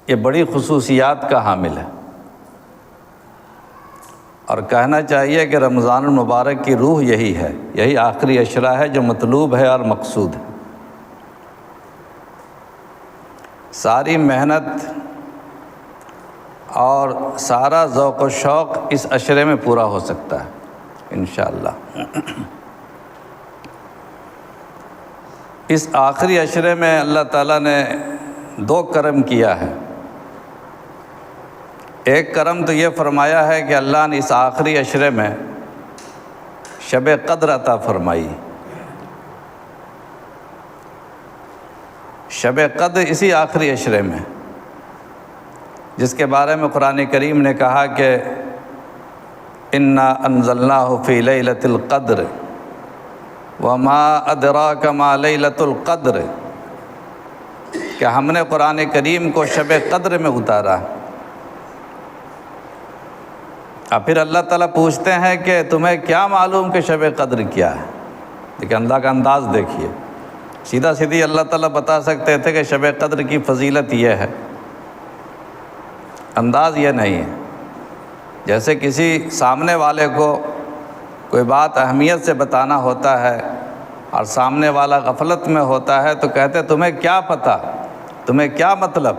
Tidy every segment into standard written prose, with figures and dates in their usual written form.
یہ بڑی خصوصیات کا حامل ہے، اور کہنا چاہیے کہ رمضان المبارک کی روح یہی ہے، یہی آخری عشرہ ہے جو مطلوب ہے اور مقصود ہے۔ ساری محنت اور سارا ذوق و شوق اس عشرے میں پورا ہو سکتا ہے انشاءاللہ۔ اس آخری عشرے میں اللہ تعالیٰ نے 2 کرم کیا ہے۔ ایک کرم تو یہ فرمایا ہے کہ اللہ نے اس آخری عشرے میں شب قدر عطا فرمائی۔ شب قدر اسی آخری عشرے میں، جس کے بارے میں قرآن کریم نے کہا کہ انا انزلناہ فی لیلۃ القدر وما ادراک ما لیلۃ القدر، کہ ہم نے قرآن کریم کو شب قدر میں اتارا۔ اور پھر اللہ تعالیٰ پوچھتے ہیں کہ تمہیں کیا معلوم کہ شب قدر کیا ہے؟ لیکن اللہ کا انداز دیکھیے، سیدھا سیدھی اللہ تعالیٰ بتا سکتے تھے کہ شب قدر کی فضیلت یہ ہے، انداز یہ نہیں ہے۔ جیسے کسی سامنے والے کو کوئی بات اہمیت سے بتانا ہوتا ہے اور سامنے والا غفلت میں ہوتا ہے تو کہتے تمہیں کیا پتہ، تمہیں کیا مطلب؟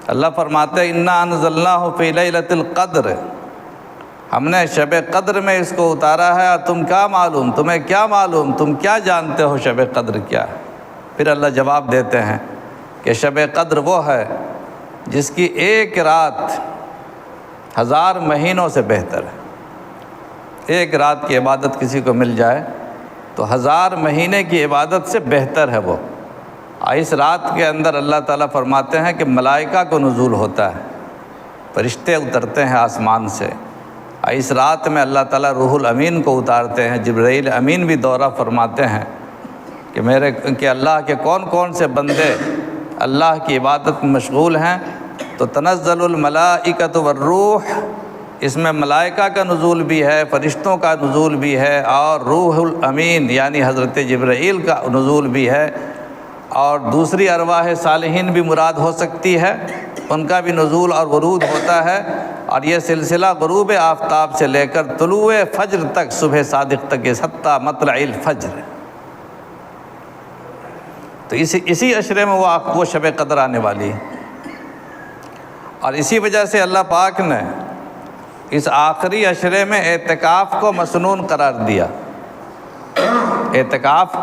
اللہ فرماتے انا انزلناہ فی لیلۃ القدر، ہم نے شب قدر میں اس کو اتارا ہے، اور تم کیا معلوم، تمہیں کیا معلوم، تم کیا جانتے ہو شب قدر کیا ہے؟ پھر اللہ جواب دیتے ہیں کہ شب قدر وہ ہے جس کی ایک رات 1000 مہینوں سے بہتر ہے۔ ایک رات کی عبادت کسی کو مل جائے تو 1000 مہینے کی عبادت سے بہتر ہے وہ۔ اس رات کے اندر اللہ تعالیٰ فرماتے ہیں کہ ملائکہ کو نزول ہوتا ہے، فرشتے اترتے ہیں آسمان سے۔ اس رات میں اللہ تعالیٰ روح الامین کو اتارتے ہیں، جبرائیل امین بھی دورہ فرماتے ہیں کہ اللہ کے کون کون سے بندے اللہ کی عبادت میں مشغول ہیں، تو تنزل الملائکۃ والروح، اس میں ملائکہ کا نزول بھی ہے، فرشتوں کا نزول بھی ہے، اور روح الامین یعنی حضرت جبرائیل کا نزول بھی ہے، اور دوسری ارواح صالحین بھی مراد ہو سکتی ہے، ان کا بھی نزول اور ورود ہوتا ہے۔ اور یہ سلسلہ غروب آفتاب سے لے کر طلوع فجر تک، صبح صادق تک، حتیٰ مطلع الفجر۔ تو اسی عشرے میں وہ شب قدر آنے والی ہے، اور اسی وجہ سے اللہ پاک نے اس آخری عشرے میں اعتکاف کو مسنون قرار دیا۔ اعتکاف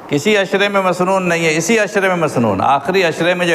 کسی عشرے میں مسنون نہیں ہے، اسی عشرے میں مسنون، آخری عشرے میں جو